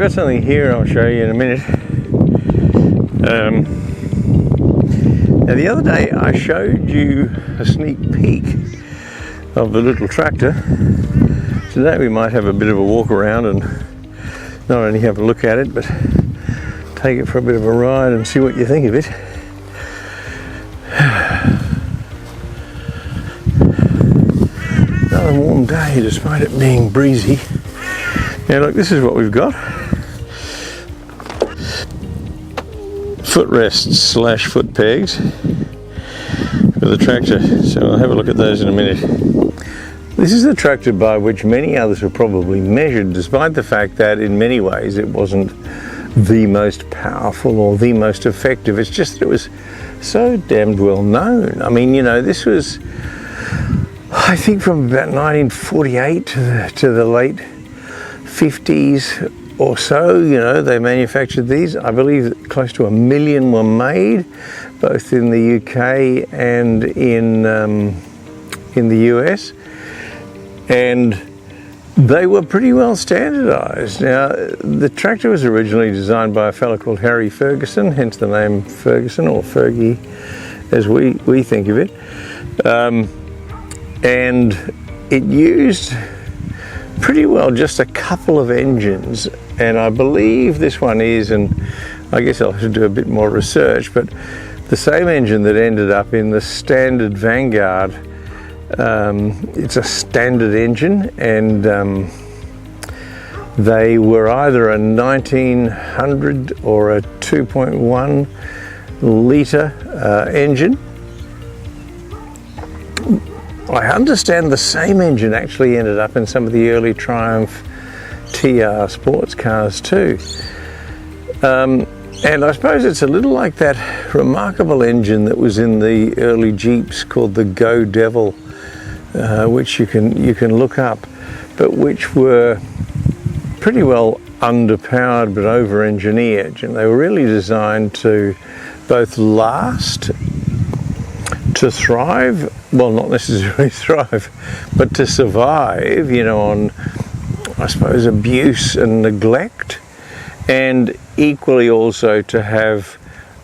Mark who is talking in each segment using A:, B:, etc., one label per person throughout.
A: got something here I'll show you in a minute. Now the other day I showed you a sneak peek of the little tractor. Today we might have a bit of a walk around and not only have a look at it, but take it for a bit of a ride and see what you think of it. Another warm day despite it being breezy. Now look, this is what we've got. Footrests / foot pegs for the tractor, so I'll have a look at those in a minute. This is the tractor by which many others were probably measured, despite the fact that in many ways it wasn't the most powerful or the most effective. It's just that it was so damned well known. I mean, you know, this was, I think, from about 1948 to the late 50s or so, you know, they manufactured these. I believe that close to 1 million were made, both in the UK and in the US, and they were pretty well standardized. Now, the tractor was originally designed by a fellow called Harry Ferguson, hence the name Ferguson, or Fergie as we think of it, and it used pretty well just a couple of engines, and I believe this one is, and I guess I'll have to do a bit more research, but the same engine that ended up in the standard Vanguard. It's a standard engine, and they were either a 1900 or a 2.1 litre engine. I understand the same engine actually ended up in some of the early Triumph TR sports cars too. And I suppose it's a little like that remarkable engine that was in the early Jeeps called the Go Devil, which you can look up, but which were pretty well underpowered but over-engineered. And they were really designed to both last, to thrive, well, not necessarily thrive, but to survive, you know, on, I suppose, abuse and neglect, and equally also to have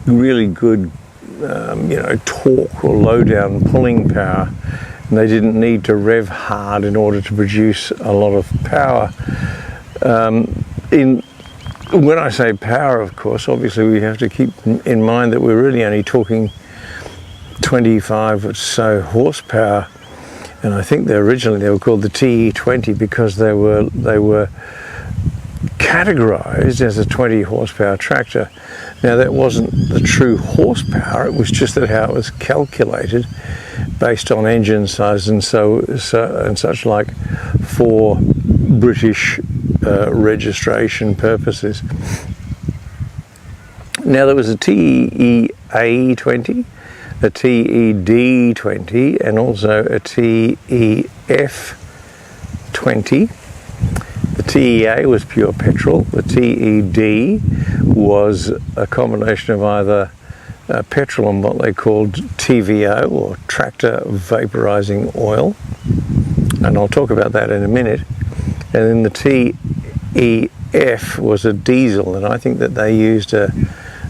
A: really good, you know, torque or low-down pulling power. And they didn't need to rev hard in order to produce a lot of power. When I say power, of course, obviously we have to keep in mind that we're really only talking 25 or so horsepower, and I think originally they were called the TE20 because they were categorized as a 20 horsepower tractor. Now that wasn't the true horsepower, it was just that how it was calculated based on engine size and such like for British registration purposes. Now there was a TEA20, a TED20, and also a TEF20. The TEA was pure petrol. The TED was a combination of either petrol and what they called TVO, or tractor vaporizing oil, and I'll talk about that in a minute. And then the TEF was a diesel, and I think that they used a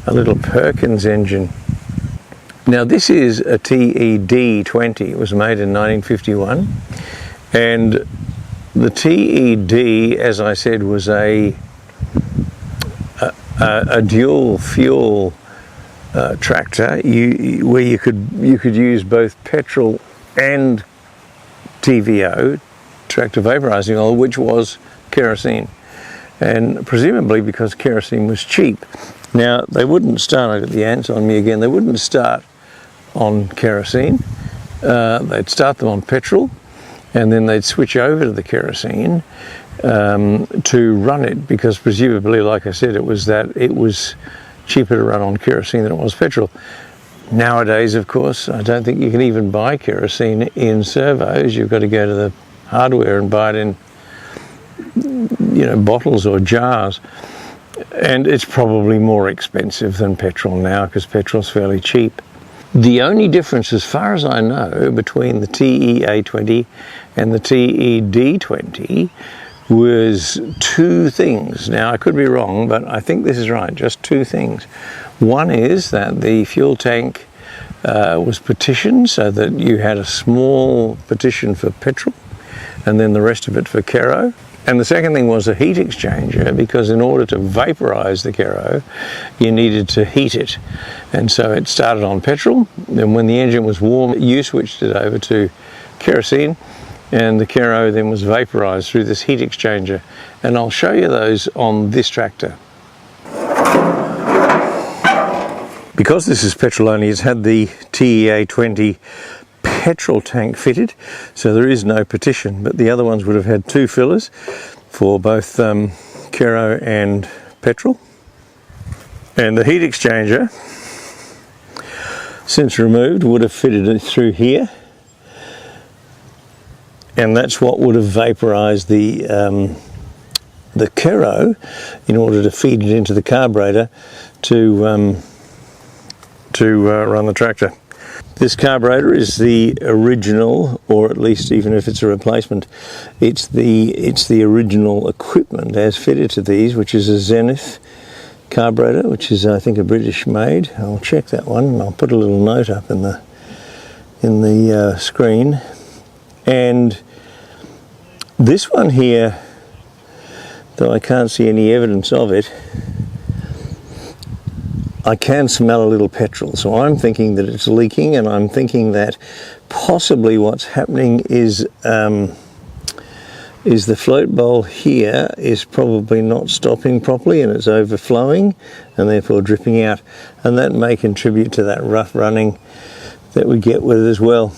A: little Perkins engine. Now this is a TED20. It was made in 1951, and the TED, as I said, was a dual fuel tractor where you could use both petrol and TVO, tractor vaporizing oil, which was kerosene, and presumably because kerosene was cheap. Now they wouldn't start, I got the ants on me again, they wouldn't start on kerosene, they'd start them on petrol, and then they'd switch over to the kerosene to run it, because presumably, like I said, it was cheaper to run on kerosene than it was petrol. Nowadays, of course, I don't think you can even buy kerosene in servos. You've got to go to the hardware and buy it in, you know, bottles or jars. And it's probably more expensive than petrol now, because petrol's fairly cheap. The only difference, as far as I know, between the TEA20 and the TED20 was two things. Now I could be wrong, but I think this is right, just two things. One is that the fuel tank was partitioned so that you had a small partition for petrol and then the rest of it for kero. And the second thing was a heat exchanger, because in order to vaporize the kero you needed to heat it, and so it started on petrol, and when the engine was warm you switched it over to kerosene, and the kero then was vaporized through this heat exchanger, and I'll show you those on this tractor. Because this is petrol only, it's had the TED20 petrol tank fitted, so there is no partition, but the other ones would have had two fillers for both kero and petrol. And the heat exchanger, since removed, would have fitted it through here, and that's what would have vaporized the kero in order to feed it into the carburetor to run the tractor. This carburetor is the original, or at least even if it's a replacement, it's the original equipment as fitted to these, which is a Zenith carburetor, which is I think a British made. I'll check that one and I'll put a little note up in the screen. And this one here, though I can't see any evidence of it, I can smell a little petrol, so I'm thinking that it's leaking, and I'm thinking that possibly what's happening is the float bowl here is probably not stopping properly and it's overflowing and therefore dripping out, and that may contribute to that rough running that we get with it as well.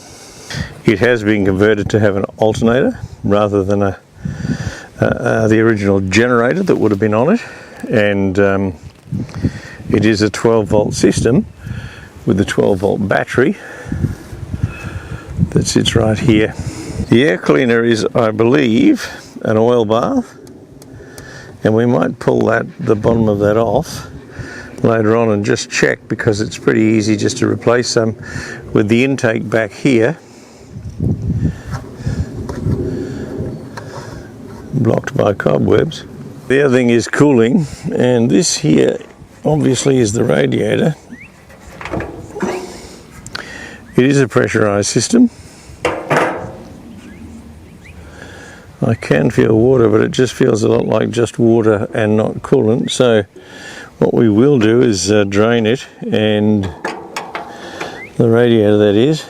A: It has been converted to have an alternator rather than the original generator that would have been on it, and it is a 12-volt system with a 12-volt battery that sits right here. The air cleaner is, I believe, an oil bath, and we might pull the bottom of that off later on and just check, because it's pretty easy just to replace some with the intake back here, blocked by cobwebs. The other thing is cooling, and this here obviously is the radiator. It is a pressurized system. I can feel water, but it just feels a lot like just water and not coolant. So what we will do is drain it, and the radiator that is,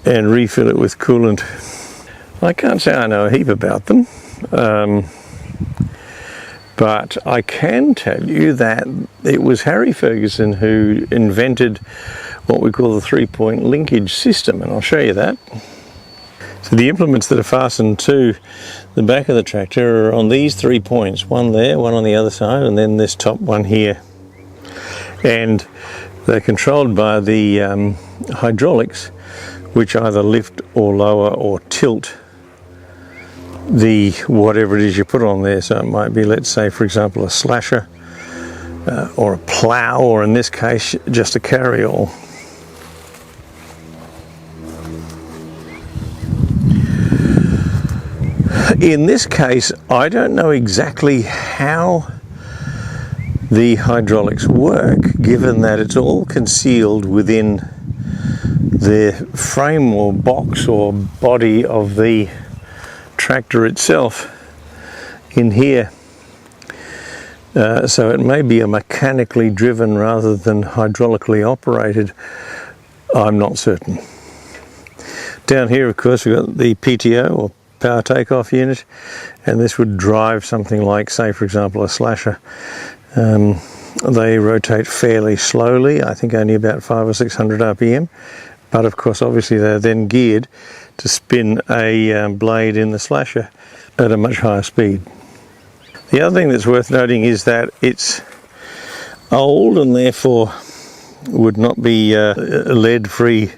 A: and refill it with coolant. I can't say I know a heap about them, but I can tell you that it was Harry Ferguson who invented what we call the three-point linkage system, and I'll show you that. So the implements that are fastened to the back of the tractor are on these 3 points, one there, one on the other side, and then this top one here. And they're controlled by the hydraulics, which either lift or lower or tilt the whatever it is you put on there. So it might be, let's say for example, a slasher or a plough, or in this case just a carryall. In this case I don't know exactly how the hydraulics work, given that it's all concealed within the frame or box or body of the tractor itself in here, so it may be a mechanically driven rather than hydraulically operated. I'm not certain. Down here of course we've got the PTO, or power takeoff unit, and this would drive something like, say for example, a slasher. They rotate fairly slowly, I think only about 500 or 600 RPM, but of course obviously they're then geared to spin a blade in the slasher at a much higher speed. The other thing that's worth noting is that it's old and therefore would not be a lead-free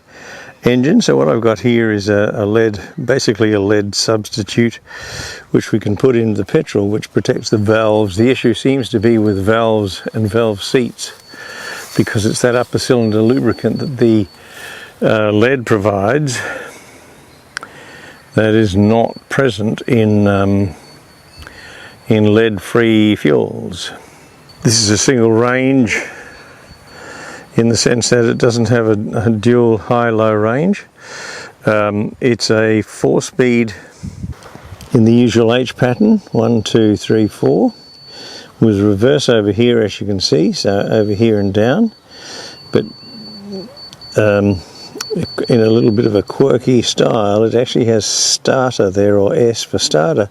A: engine. So what I've got here is a lead, basically a lead substitute, which we can put in the petrol, which protects the valves. The issue seems to be with valves and valve seats, because it's that upper cylinder lubricant that the lead provides that is not present in lead-free fuels. This is a single range in the sense that it doesn't have a dual high-low range. It's a 4-speed in the usual H pattern, 1, 2, 3, 4, with reverse over here, as you can see, so over here and down, but in a little bit of a quirky style, it actually has starter there, or S for starter,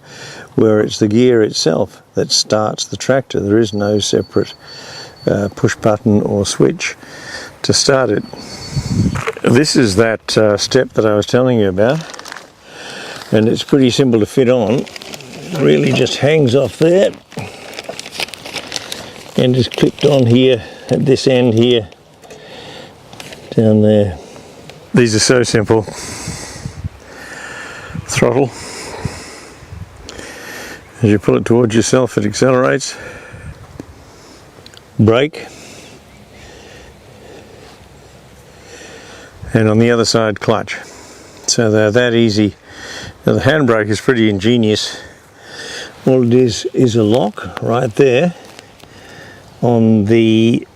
A: where it's the gear itself that starts the tractor. There is no separate push button or switch to start it. This is that step that I was telling you about, and it's pretty simple to fit on. It really just hangs off there and is clipped on here at this end here, down there. These are so simple. Throttle. As you pull it towards yourself, it accelerates. Brake. And on the other side, clutch. So they're that easy. Now the handbrake is pretty ingenious. All it is a lock right there on the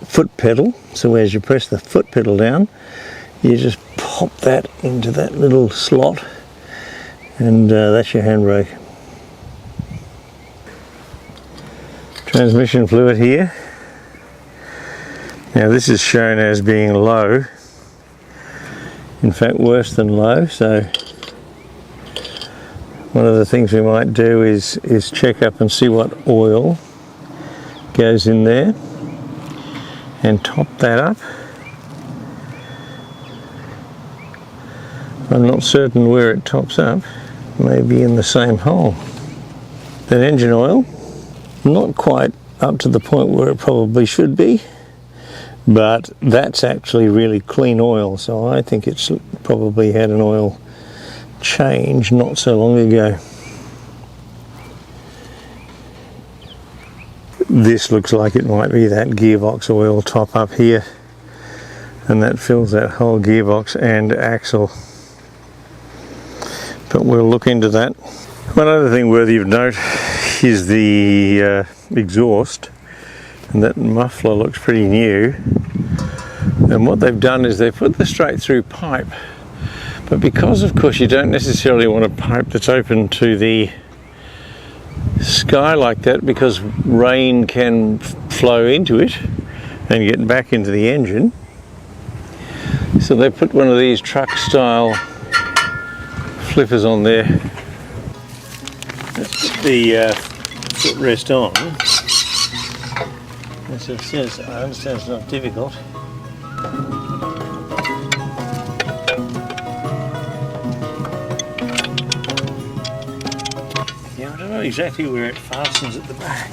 A: foot pedal. So as you press the foot pedal down, you just pop that into that little slot, and that's your handbrake. Transmission fluid here. Now this is shown as being low. In fact, worse than low. So one of the things we might do is check up and see what oil goes in there and top that up. I'm not certain where it tops up, maybe in the same hole. Then engine oil, not quite up to the point where it probably should be, but that's actually really clean oil, so I think it's probably had an oil change not so long ago. This looks like it might be that gearbox oil top up here, and that fills that whole gearbox and axle. But we'll look into that. One other thing worthy of note is the exhaust, and that muffler looks pretty new. And what they've done is they've put the straight through pipe, but because of course you don't necessarily want a pipe that's open to the sky like that, because rain can flow into it and get back into the engine. So they put one of these truck style flippers on there. Let's put the footrest on. As it says, I understand it's not difficult. Yeah, I don't know exactly where it fastens at the back.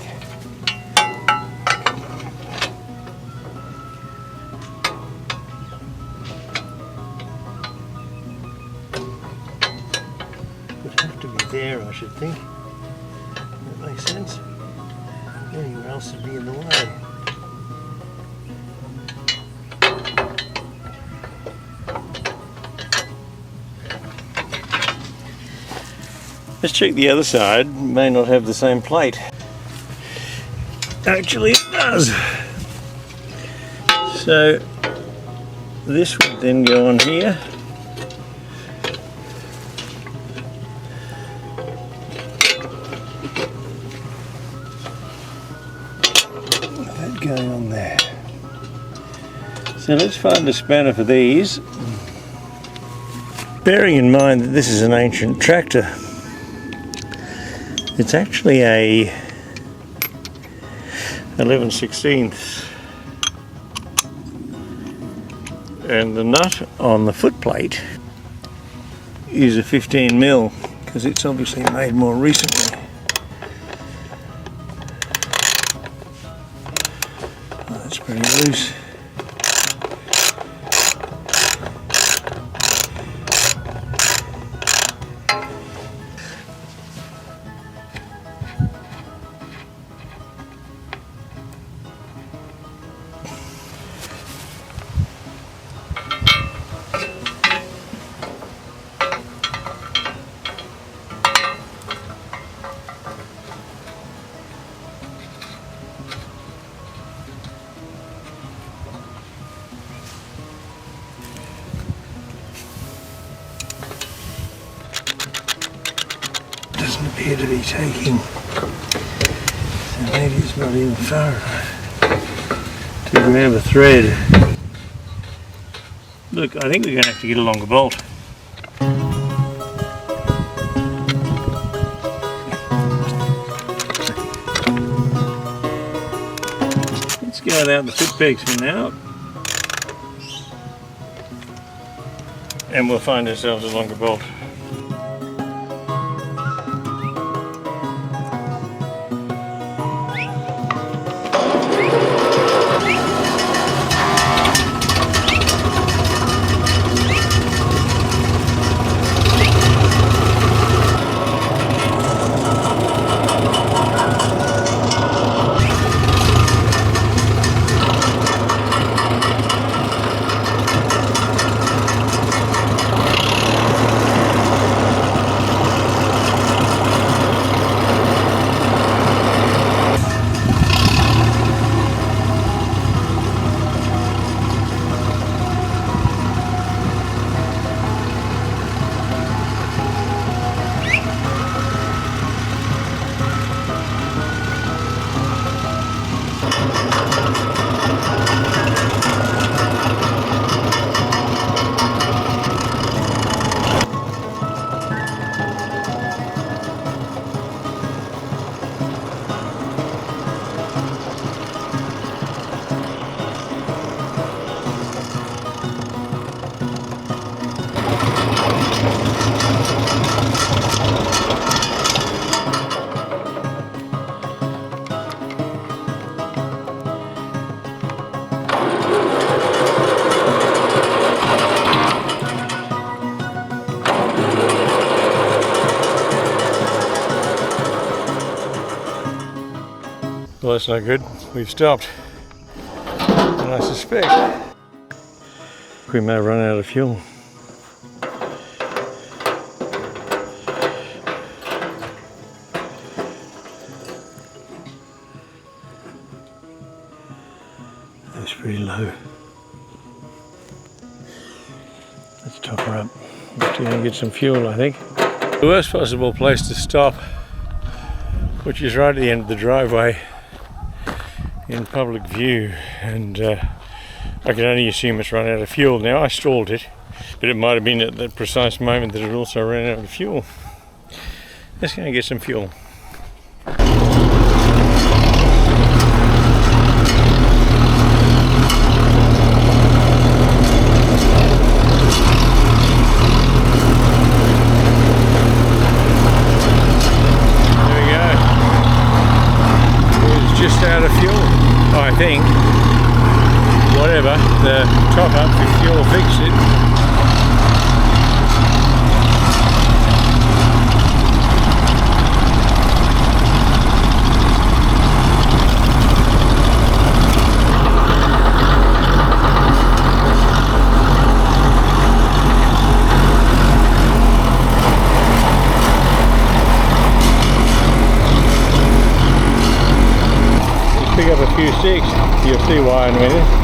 A: There, I should think. That makes sense. Anywhere else would be in the way. Let's check the other side. May not have the same plate. Actually, it does. So this would then go on here. Going on there. So let's find a spanner for these. Bearing in mind that this is an ancient tractor, it's actually a 11/16, and the nut on the footplate is a 15mm, because it's obviously made more recently. It's pretty loose. appear to be taking, so maybe it's not even far enough to grab a thread. Look, I think we're going to have to get a longer bolt. Let's go without the foot pegs for now. And we'll find ourselves a longer bolt. Well, that's no good. We've stopped. And I suspect we may have run out of fuel. That's pretty low. Let's top her up. Let's go and get some fuel, I think. The worst possible place to stop, which is right at the end of the driveway in public view, and I can only assume it's run out of fuel. Now I stalled it, but it might have been at that precise moment that it also ran out of fuel. Let's go and get some fuel. Just out of fuel, I think. Whatever, the top up for fuel fixed it. Pick up a few sticks, you'll see why in a minute.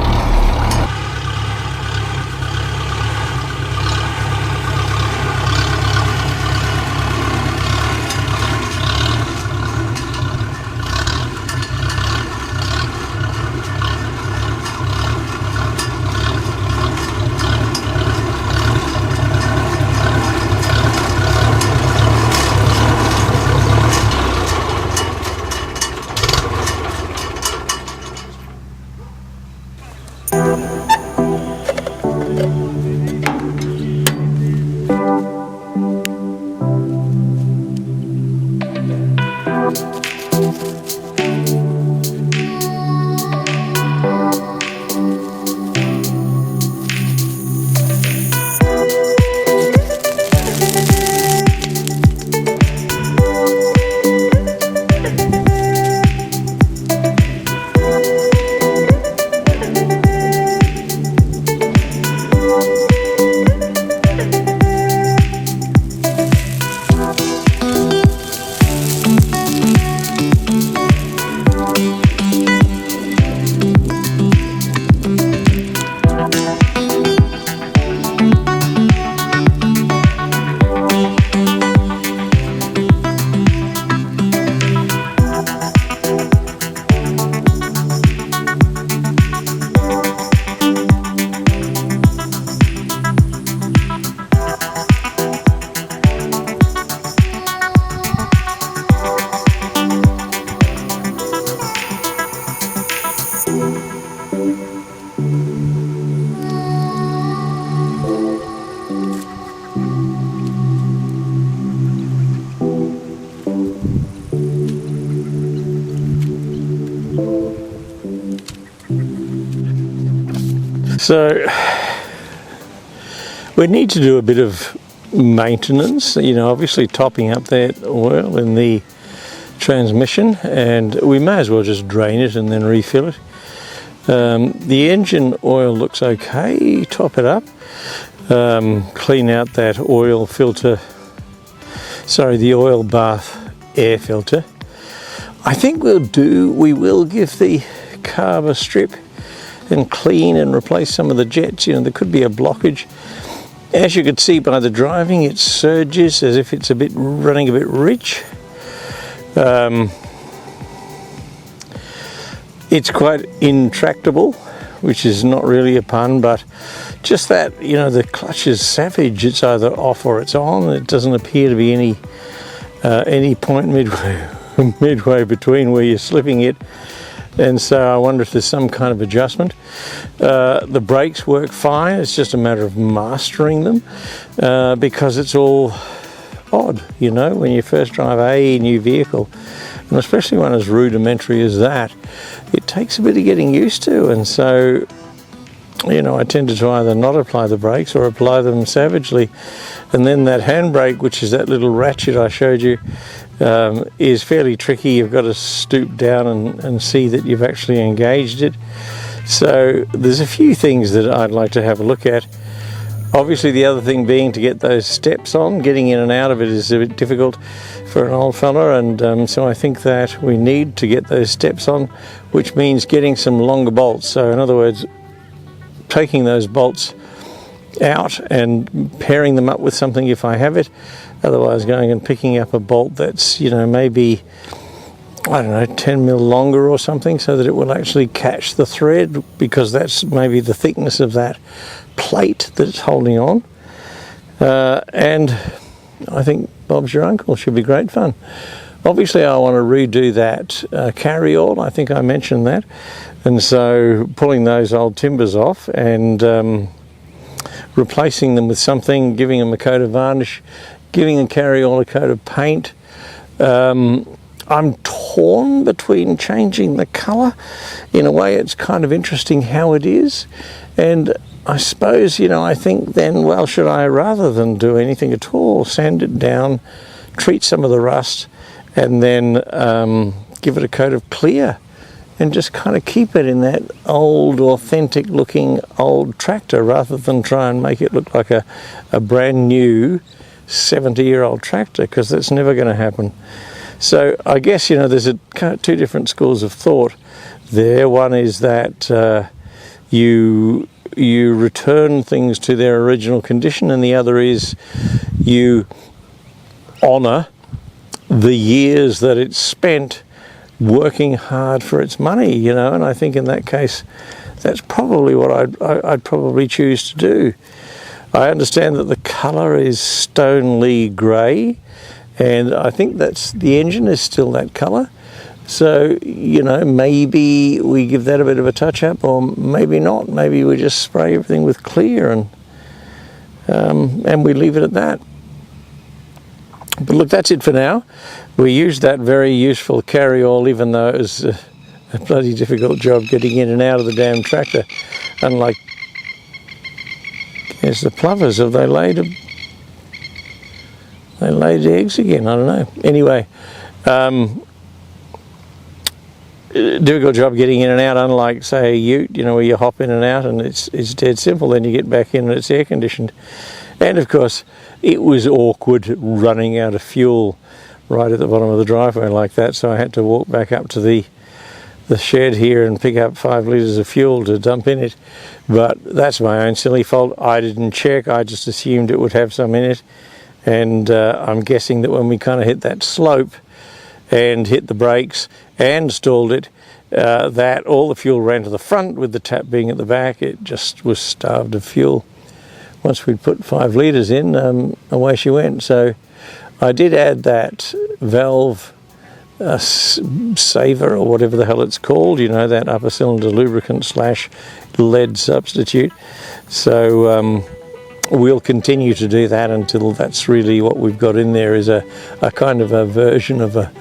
A: So we need to do a bit of maintenance, you know, obviously topping up that oil in the transmission, and we may as well just drain it and then refill it. The engine oil looks okay, top it up, clean out that oil filter, sorry, the oil bath air filter. I think we will give the carb a strip and clean and replace some of the jets. You know, there could be a blockage. As you could see by the driving, it surges as if it's running a bit rich. It's quite intractable, which is not really a pun, but just that, you know, the clutch is savage. It's either off or it's on. It doesn't appear to be any point midway between where you're slipping it. And so I wonder if there's some kind of adjustment. The brakes work fine. It's just a matter of mastering them because it's all odd, you know, when you first drive a new vehicle, and especially one as rudimentary as that, it takes a bit of getting used to. And so, you know, I tended to either not apply the brakes or apply them savagely. And then that handbrake, which is that little ratchet I showed you, is fairly tricky. You've got to stoop down and see that you've actually engaged it. So there's a few things that I'd like to have a look at. Obviously the other thing being to get those steps on. Getting in and out of it is a bit difficult for an old fella, and so I think that we need to get those steps on, which means getting some longer bolts. So in other words, taking those bolts out and pairing them up with something if I have it, otherwise going and picking up a bolt that's, you know, maybe, I don't know, 10 mil longer or something, so that it will actually catch the thread, because that's maybe the thickness of that plate that it's holding on. And I think Bob's your uncle should be great fun. Obviously I want to redo that carry-all. I think I mentioned that, and so pulling those old timbers off and replacing them with something, giving them a coat of varnish, giving a carry-all a coat of paint. I'm torn between changing the colour. In a way, it's kind of interesting how it is, and I suppose, you know, I think then, well, should I, rather than do anything at all, sand it down, treat some of the rust, and then give it a coat of clear, and just kind of keep it in that old, authentic looking old tractor, rather than try and make it look like a brand new 70-year-old tractor, because that's never going to happen. So I guess, you know, there's two different schools of thought there. One is that you return things to their original condition, and the other is you honour the years that it's spent working hard for its money, you know. And I think in that case, that's probably what I'd probably choose to do. I understand that the colour is Stoneleigh grey, and I think that's the engine is still that colour. So, you know, maybe we give that a bit of a touch up, or maybe not. Maybe we just spray everything with clear and we leave it at that. But look, that's it for now. We used that very useful carry-all, even though it was a bloody difficult job getting in and out of the damn tractor. Unlike, yes, the plovers, have they laid eggs again? I don't know. Anyway, difficult job getting in and out, unlike, say, a ute, you know, where you hop in and out and it's dead simple. Then you get back in and it's air conditioned. And of course, it was awkward running out of fuel right at the bottom of the driveway like that, so I had to walk back up to the shed here and pick up 5 litres of fuel to dump in it. But that's my own silly fault. I didn't check. I just assumed it would have some in it, and I'm guessing that when we kind of hit that slope and hit the brakes and stalled it, that all the fuel ran to the front, with the tap being at the back. It just was starved of fuel. Once we'd put 5 litres in, away she went. So I did add that valve saver, or whatever the hell it's called, you know, that upper cylinder lubricant / lead substitute. So we'll continue to do that until that's really what we've got in there, is a kind of a version of a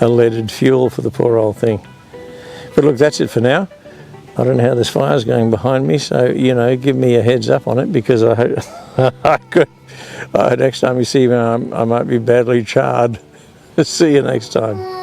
A: leaded fuel for the poor old thing. But look, that's it for now. I don't know how this fire's going behind me, so, you know, give me a heads up on it, because I hope next time you see me, I might be badly charred. See you next time.